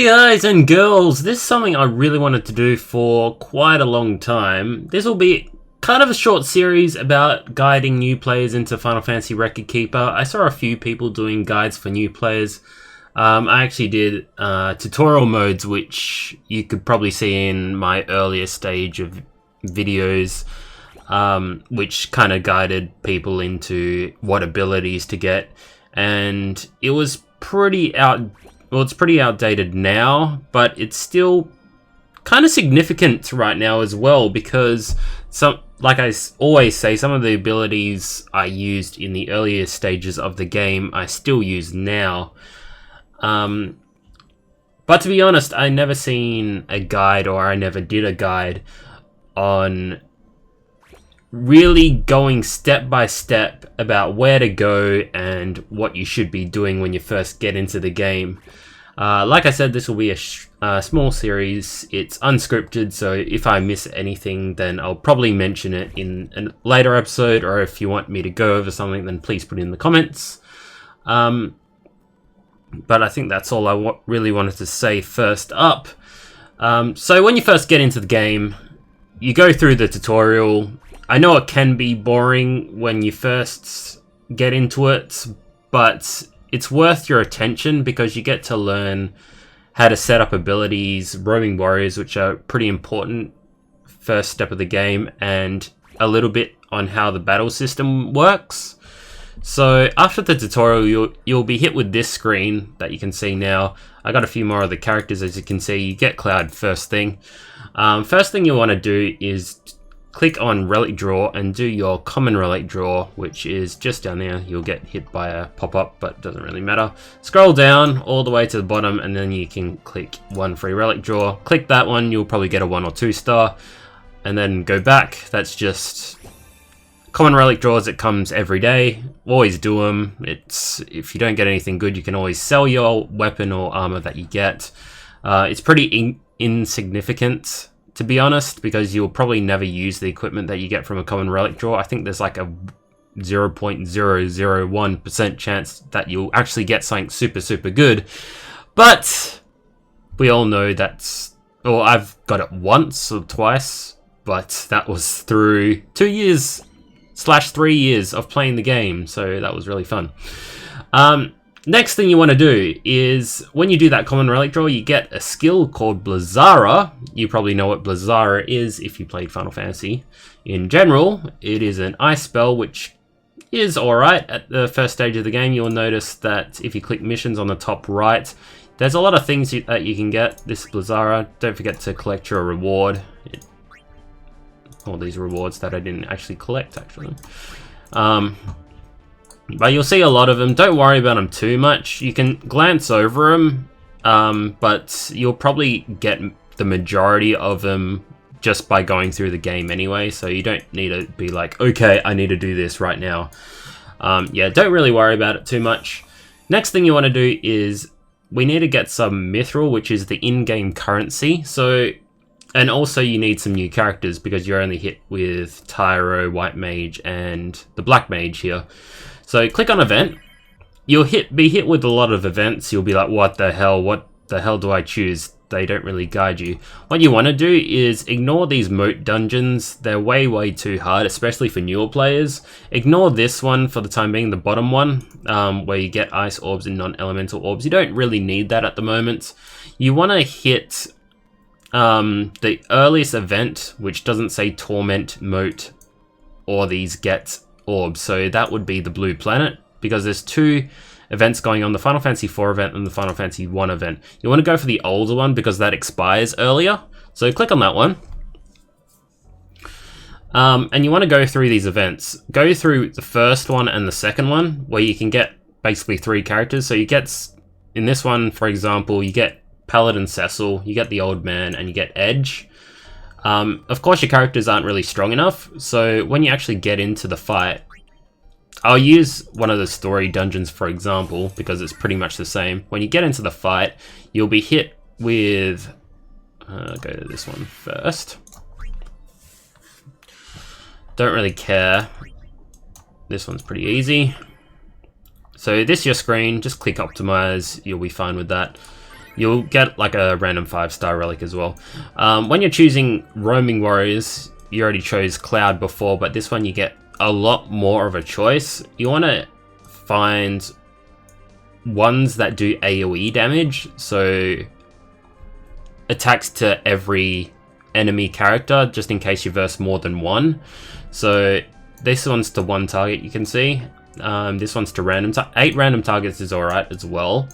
Hey guys and girls, this is something I really wanted to do for quite a long time. This will be kind of a short series about guiding new players into Final Fantasy Record Keeper. I saw a few people doing guides for new players. I actually did tutorial modes, which you could probably see in my earlier stage of videos, which kind of guided people into what abilities to get. And it was it's pretty outdated now, but it's still kind of significant right now as well, because like I always say, some of the abilities I used in the earlier stages of the game I still use now. But to be honest, I never seen a guide, or I never did a guide on really going step by step about where to go and what you should be doing when you first get into the game. Like I said, this will be a small series. It's unscripted, so if I miss anything, then I'll probably mention it in a later episode, or if you want me to go over something, then please put it in the comments. But I think that's all I really wanted to say first up. So when you first get into the game, you go through the tutorial. I know it can be boring when you first get into it, but it's worth your attention because you get to learn how to set up abilities, roaming warriors, which are pretty important first step of the game, and a little bit on how the battle system works. So after the tutorial, you'll be hit with this screen that you can see now. I got a few more of the characters, as you can see. You get Cloud first thing. First thing you want to do is click on Relic Draw and do your common Relic Draw, which is just down there. You'll get hit by a pop-up, but it doesn't really matter. Scroll down all the way to the bottom, and then you can click one free Relic Draw. Click that one, you'll probably get a 1 or 2 star, and then go back. That's just common Relic Draws. It comes every day. Always do them. If you don't get anything good, you can always sell your weapon or armor that you get. It's pretty insignificant, to be honest, because you'll probably never use the equipment that you get from a common Relic Draw. I think there's like a 0.001% chance that you'll actually get something super good. But we all know well, I've got it once or twice, but that was through 2 years/3 years of playing the game, so that was really fun. Next thing you want to do is, when you do that common Relic Draw, you get a skill called Blizzara. You probably know what Blizzara is if you played Final Fantasy. In general, it is an ice spell, which is alright. At the first stage of the game, you'll notice that if you click missions on the top right, there's a lot of things that you can get this Blizzara. Don't forget to collect your reward. All these rewards that I didn't actually collect, actually. But you'll see a lot of them. Don't worry about them too much. You can glance over them, but you'll probably get the majority of them just by going through the game anyway, so you don't need to be like, okay, I need to do this right now. Yeah, don't really worry about it too much. Next thing you want to do is, we need to get some mithril, which is the in-game currency. And also you need some new characters, because you're only hit with Tyro, White Mage, and the Black Mage here. So click on event. You'll be hit with a lot of events. You'll be like, what the hell do I choose? They don't really guide you. What you want to do is ignore these moat dungeons. They're way too hard, especially for newer players. Ignore this one for the time being, the bottom one, where you get ice orbs and non-elemental orbs. You don't really need that at the moment. You want to hit the earliest event, which doesn't say Torment, Moat, or these get orbs. So that would be the blue planet, because there's 2 events going on, the Final Fantasy 4 event and the Final Fantasy 1 event. You want to go for the older one because that expires earlier. So click on that one. And you want to go through these events. Go through the first one and the second one, where you can get basically 3 characters. So you get, in this one, for example, you get Paladin Cecil, you get the Old Man, and you get Edge. Of course, your characters aren't really strong enough, so when you actually get into the fight, I'll use one of the story dungeons, for example, because it's pretty much the same. When you get into the fight, you'll be hit with... go to this one first. Don't really care. This one's pretty easy. So this is your screen, just click optimize, you'll be fine with that. you'll get like a random 5-star relic as well. When you're choosing roaming warriors, you already chose Cloud before, but this one you get a lot more of a choice. You want to find ones that do AoE damage, so attacks to every enemy character, just in case you verse more than one. So this one's to one target, you can see. This one's to random. 8 random targets is alright as well.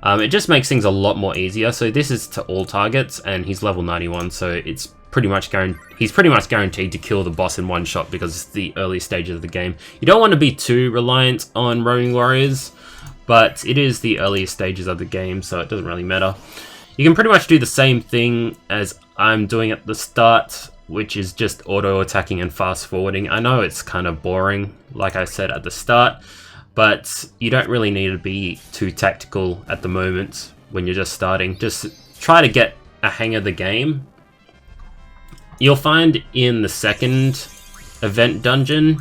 It just makes things a lot more easier. So this is to all targets, and he's level 91, so it's pretty much he's pretty much guaranteed to kill the boss in one shot because it's the early stages of the game. You don't want to be too reliant on roaming warriors, but it is the earliest stages of the game, so it doesn't really matter. You can pretty much do the same thing as I'm doing at the start, which is just auto-attacking and fast-forwarding. I know it's kind of boring, like I said at the start, but you don't really need to be too tactical at the moment when you're just starting. Just try to get a hang of the game. You'll find in the second event dungeon,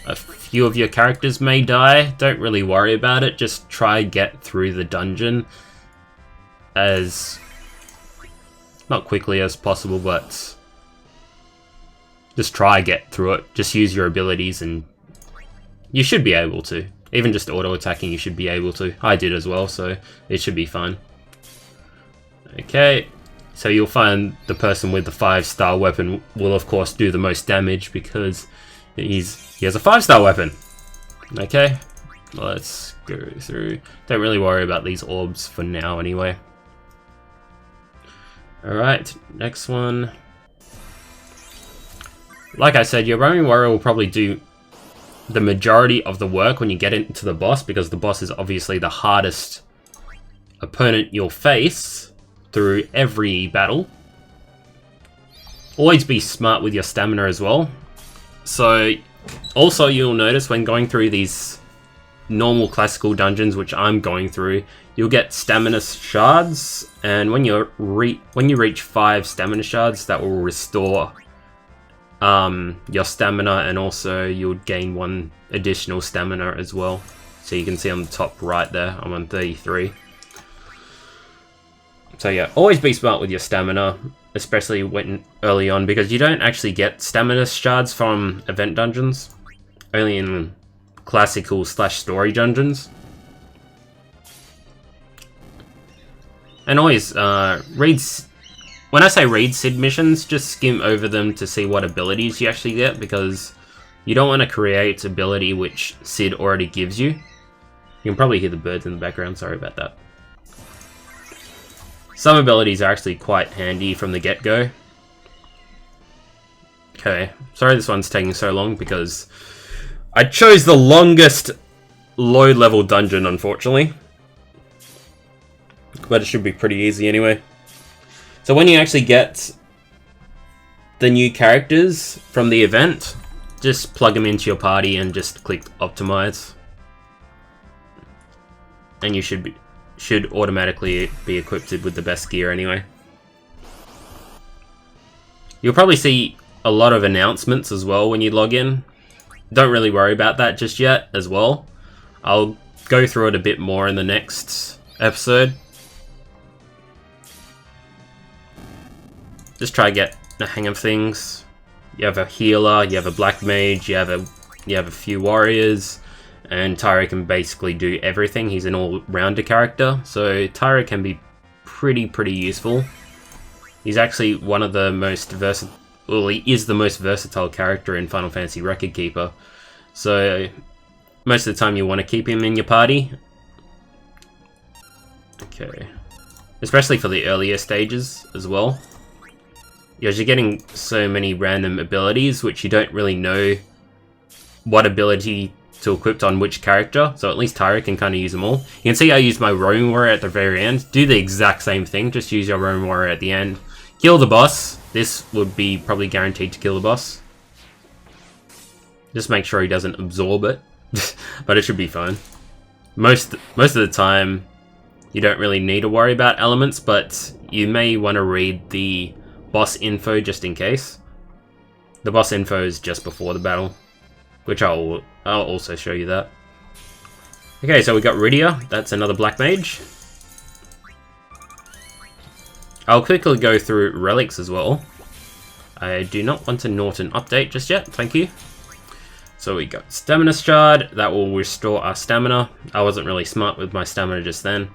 a few of your characters may die. Don't really worry about it. Just try get through the dungeon as not quickly as possible, but just try get through it. Just use your abilities and you should be able to. Even just auto-attacking, you should be able to. I did as well, so it should be fine. Okay, so you'll find the person with the 5-star weapon will of course do the most damage because he has a 5-star weapon. Okay, let's go through. Don't really worry about these orbs for now anyway. Alright, next one. Like I said, your roaming warrior will probably do the majority of the work when you get into the boss, because the boss is obviously the hardest opponent you'll face through every battle. Always be smart with your stamina as well. So, also you'll notice when going through these normal classical dungeons, which I'm going through, you'll get stamina shards, and when you reach 5 stamina shards, that will restore your stamina, and also you'll gain 1 additional stamina as well. So you can see on the top right there, I'm on 33. So yeah, always be smart with your stamina, especially when early on, because you don't actually get stamina shards from event dungeons, only in classical / story dungeons. And always when I say read Sid missions, just skim over them to see what abilities you actually get, because you don't want to create ability which Sid already gives you. You can probably hear the birds in the background, sorry about that. Some abilities are actually quite handy from the get-go. Okay, sorry this one's taking so long because I chose the longest low-level dungeon, unfortunately. But it should be pretty easy anyway. So when you actually get the new characters from the event, just plug them into your party and just click optimize. And you should automatically be equipped with the best gear anyway. You'll probably see a lot of announcements as well when you log in. Don't really worry about that just yet as well. I'll go through it a bit more in the next episode. Just try to get the hang of things. You have a healer, you have a black mage, you have a few warriors, and Tyra can basically do everything. He's an all-rounder character, so Tyra can be pretty useful. He's actually one of the most versatile. Well, he is the most versatile character in Final Fantasy Record Keeper. So most of the time you want to keep him in your party. Okay, especially for the earlier stages as well. Because you're getting so many random abilities which you don't really know what ability to equip on which character, so at least Tyra can kind of use them all. You can see I used my roaming warrior at the very end. Do the exact same thing, just use your roaming warrior at the end. Kill the boss. This would be probably guaranteed to kill the boss. Just make sure he doesn't absorb it, but it should be fine. Most of the time, you don't really need to worry about elements, but you may want to read the boss info just in case. The boss info is just before the battle, which I'll also show you that. Okay, so we got Rydia. That's another black mage. I'll quickly go through relics as well. I do not want a Norton update just yet, thank you. So we got Stamina Shard, that will restore our stamina. I wasn't really smart with my stamina just then,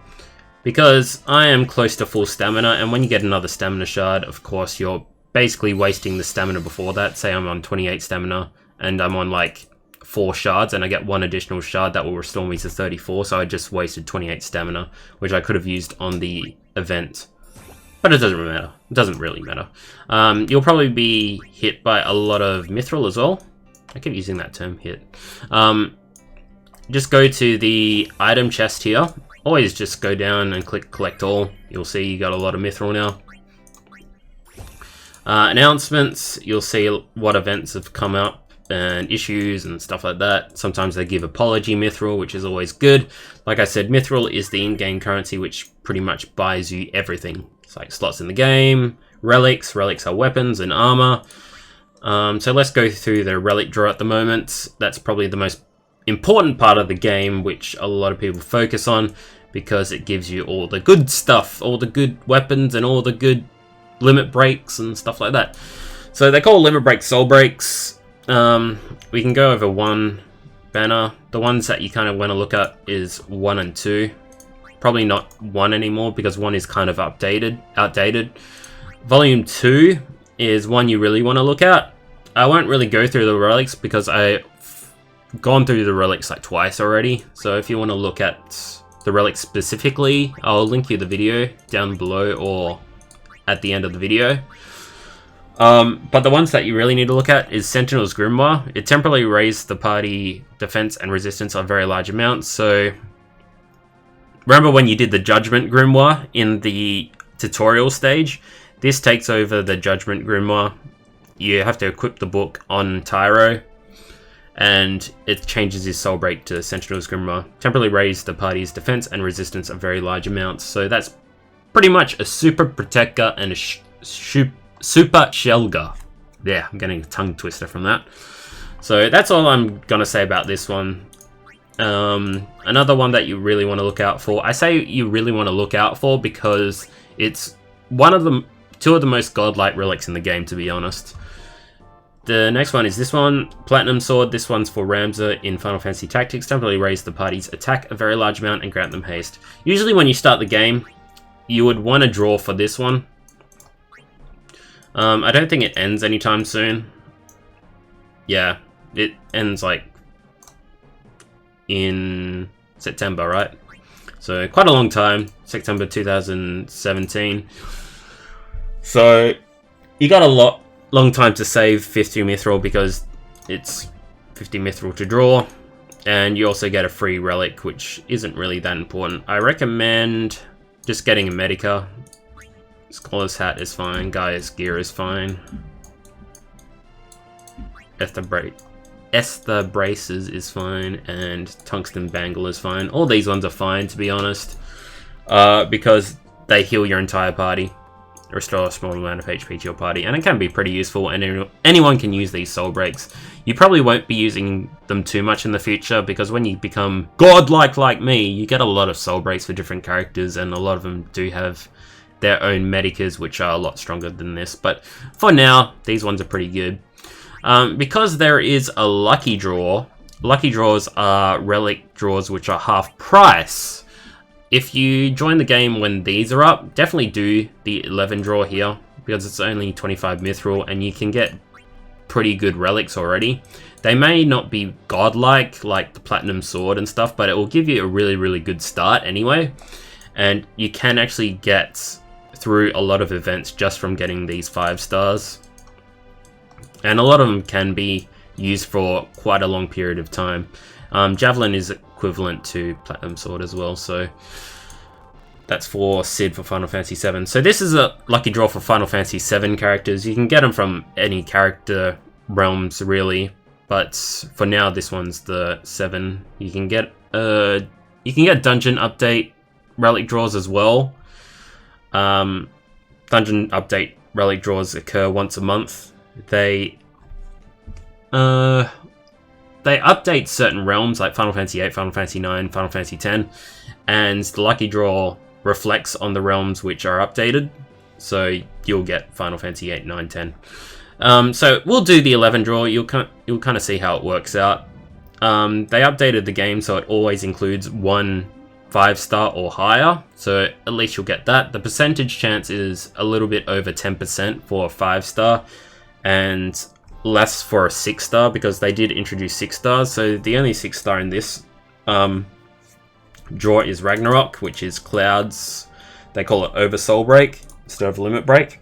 because I am close to full stamina, and when you get another Stamina Shard, of course, you're basically wasting the stamina before that. Say I'm on 28 stamina, and I'm on like 4 shards, and I get 1 additional shard that will restore me to 34, so I just wasted 28 stamina, which I could have used on the event. But it doesn't matter. It doesn't really matter. You'll probably be hit by a lot of mithril as well. I keep using that term, hit. Just go to the item chest here. Always just go down and click collect all. You'll see you got a lot of mithril now. Announcements, you'll see what events have come up and issues and stuff like that. Sometimes they give apology mithril, which is always good. Like I said, mithril is the in-game currency which pretty much buys you everything. It's like slots in the game, relics. Relics are weapons and armor. So let's go through the Relic Draw at the moment. That's probably the most important part of the game, which a lot of people focus on, because it gives you all the good stuff, all the good weapons and all the good limit breaks and stuff like that. So they call limit breaks soul breaks. We can go over one banner. The ones that you kind of want to look at is 1 and 2. Probably not 1 anymore, because 1 is kind of outdated. Volume 2 is one you really want to look at. I won't really go through the relics because I've gone through the relics like twice already. So if you want to look at the relics specifically, I'll link you the video down below or at the end of the video. But the ones that you really need to look at is Sentinel's Grimoire. It temporarily raised the party defense and resistance on very large amounts. So remember when you did the Judgment Grimoire in the tutorial stage? This takes over the Judgment Grimoire. You have to equip the book on Tyro, and it changes his soul break to Sentinel's Grimoire. Temporarily raise the party's defense and resistance of very large amounts. So that's pretty much a super protector and a super shelga. Yeah, I'm getting a tongue twister from that. So that's all I'm gonna say about this one. Another one that you really want to look out for. I say you really want to look out for because it's two of the most godlike relics in the game, to be honest. The next one is this one, Platinum Sword. This one's for Ramza in Final Fantasy Tactics. Temporarily raise the party's attack a very large amount and grant them haste. Usually when you start the game, you would want to draw for this one. I don't think it ends anytime soon. Yeah, it ends like in September, right? So quite a long time, September 2017. So you got a long time to save 50 mithril because it's 50 mithril to draw, and you also get a free relic, which isn't really that important. I recommend just getting a Medica. Scholar's Hat is fine, Gaia's Gear is fine, Esther Braces is fine, and Tungsten Bangle is fine. All these ones are fine, to be honest, because they heal your entire party. Restore a small amount of HP to your party, and it can be pretty useful, and anyone can use these soul breaks. You probably won't be using them too much in the future, because when you become godlike like me, you get a lot of soul breaks for different characters, and a lot of them do have their own medicas, which are a lot stronger than this. But for now, these ones are pretty good. Because there is a lucky draw, lucky draws are relic draws which are half price. If you join the game when these are up, definitely do the 11 draw here, because it's only 25 mithril and you can get pretty good relics already. They may not be godlike like the Platinum Sword and stuff, but it will give you a really, really good start anyway. And you can actually get through a lot of events just from getting these 5 stars. And a lot of them can be used for quite a long period of time. Javelin is equivalent to Platinum Sword as well, so that's for Sid for Final Fantasy VII. So this is a lucky draw for Final Fantasy VII characters. You can get them from any character realms really, but for now this one's the 7. You can get dungeon update relic draws as well. Dungeon update relic draws occur once a month. They update certain realms like Final Fantasy VIII, Final Fantasy IX, Final Fantasy X, and the lucky draw reflects on the realms which are updated. so you'll get Final Fantasy 8, 9, 10. So we'll do the 11 draw. You'll kind of see how it works out. They updated the game so it always includes 1 5-star or higher, so at least you'll get that. The percentage chance is a little bit over 10% for a 5-star and less for a 6-star, because they did introduce 6 stars. So the only 6-star in this draw is Ragnarok, which is Cloud's, they call it over Soul Break instead of Limit Break.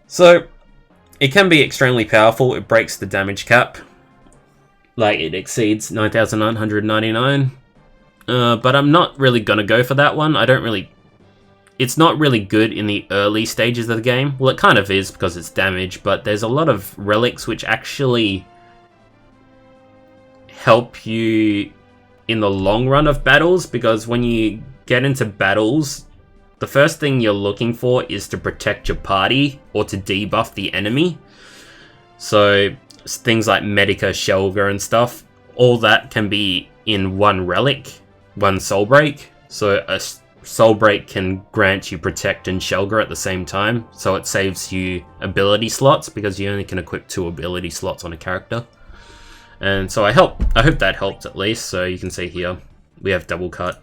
So it can be extremely powerful. It breaks the damage cap, like it exceeds 9,999. But I'm not really gonna go for that one. It's not really good in the early stages of the game. Well, it kind of is because it's damage, but there's a lot of relics which actually help you in the long run of battles, because when you get into battles, the first thing you're looking for is to protect your party or to debuff the enemy. So things like Medica, Shelga and stuff, all that can be in one relic, one Soul Break. So a Soul Break can grant you Protect and Shelga at the same time, so it saves you ability slots, because you only can equip 2 ability slots on a character. And so I hope that helped at least. So you can see here we have double cut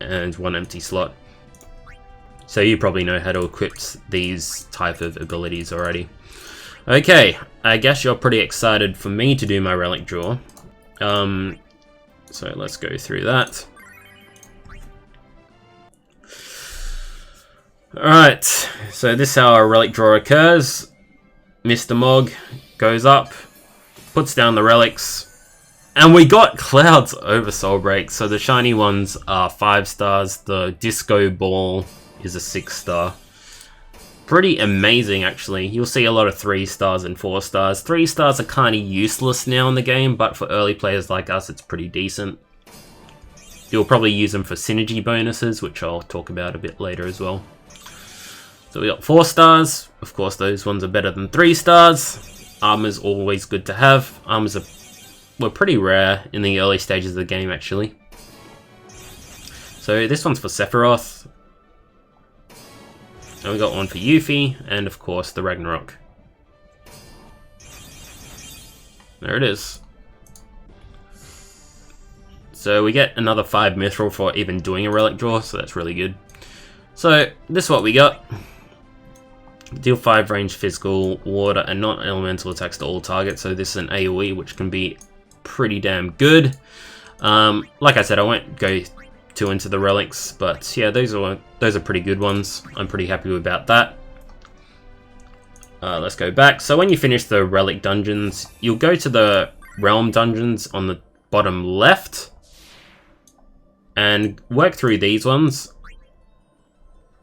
and 1 empty slot. So you probably know how to equip these type of abilities already. Okay, I guess you're pretty excited for me to do my Relic Draw. So let's go through that. Alright, so this is how a Relic Draw occurs. Mr. Mog goes up, puts down the relics, and we got Cloud's over Soul Break. So the shiny ones are 5 stars, the Disco Ball is a 6-star. Pretty amazing, actually. You'll see a lot of 3 stars and 4 stars. 3 stars are kind of useless now in the game, but for early players like us, it's pretty decent. You'll probably use them for synergy bonuses, which I'll talk about a bit later as well. So we got 4 stars. Of course, those ones are better than 3 stars. Armor's always good to have. Armors were pretty rare in the early stages of the game, actually. So this one's for Sephiroth. And we got one for Yuffie, and of course the Ragnarok. There it is. So we get another 5 mithril for even doing a Relic Draw, so that's really good. So this is what we got. Deal 5 range physical, water, and non-elemental attacks to all targets. So this is an AoE, which can be pretty damn good. Like I said, I won't go too into the relics, but yeah, those are pretty good ones. I'm pretty happy about that. Let's go back. So when you finish the relic dungeons, you'll go to the realm dungeons on the bottom left and work through these ones.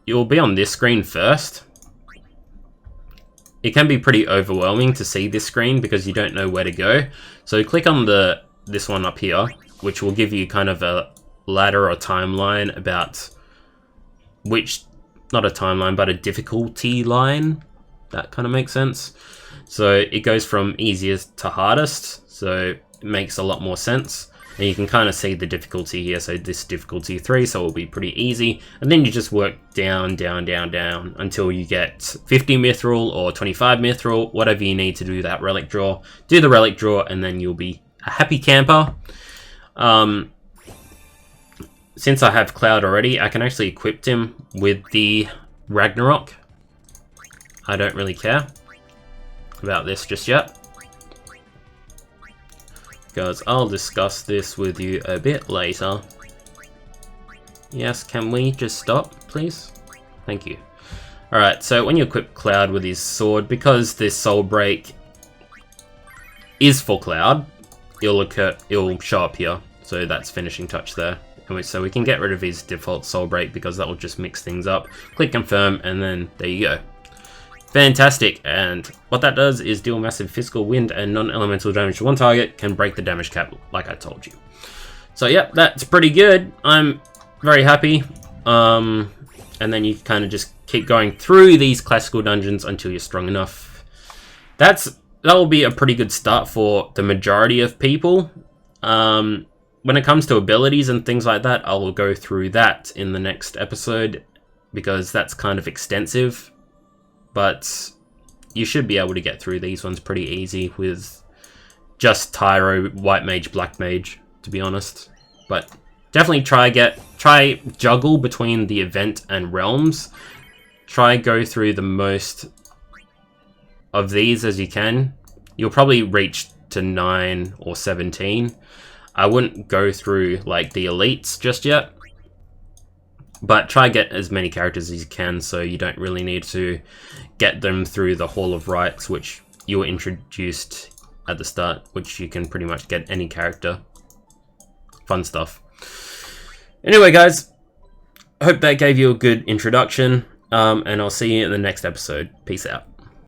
You'll be on this screen first. It can be pretty overwhelming to see this screen because you don't know where to go. So click on this one up here, which will give you kind of a ladder or timeline about not a timeline, but a difficulty line. That kind of makes sense. So it goes from easiest to hardest, so it makes a lot more sense. And you can kind of see the difficulty here. So this difficulty 3, so it'll be pretty easy. And then you just work down, down, down, down until you get 50 mithril or 25 mithril, whatever you need to do that relic draw. Do the relic draw, and then you'll be a happy camper. Since I have Cloud already, I can actually equip him with the Ragnarok. I don't really care about this just yet, because I'll discuss this with you a bit later. Yes, can we just stop, please? Thank you. Alright, so when you equip Cloud with his sword, because this Soul Break is for Cloud, it'll show up here. So that's finishing touch there. So we can get rid of his default Soul Break because that will just mix things up. Click confirm, and then there you go. Fantastic, and what that does is deal massive physical, wind, and non-elemental damage to one target, can break the damage cap, like I told you. So yep, that's pretty good. I'm very happy. And then you kind of just keep going through these classical dungeons until you're strong enough. That will be a pretty good start for the majority of people. When it comes to abilities and things like that, I will go through that in the next episode. because that's kind of extensive, but you should be able to get through these ones pretty easy with just Tyro, White Mage, Black Mage, to be honest. But definitely try juggle between the event and realms. Try go through the most of these as you can. You'll probably reach to 9 or 17. I wouldn't go through like the elites just yet, but try get as many characters as you can, so you don't really need to get them through the Hall of Rites, which you were introduced at the start, which you can pretty much get any character. Fun stuff. Anyway, guys, I hope that gave you a good introduction, and I'll see you in the next episode. Peace out.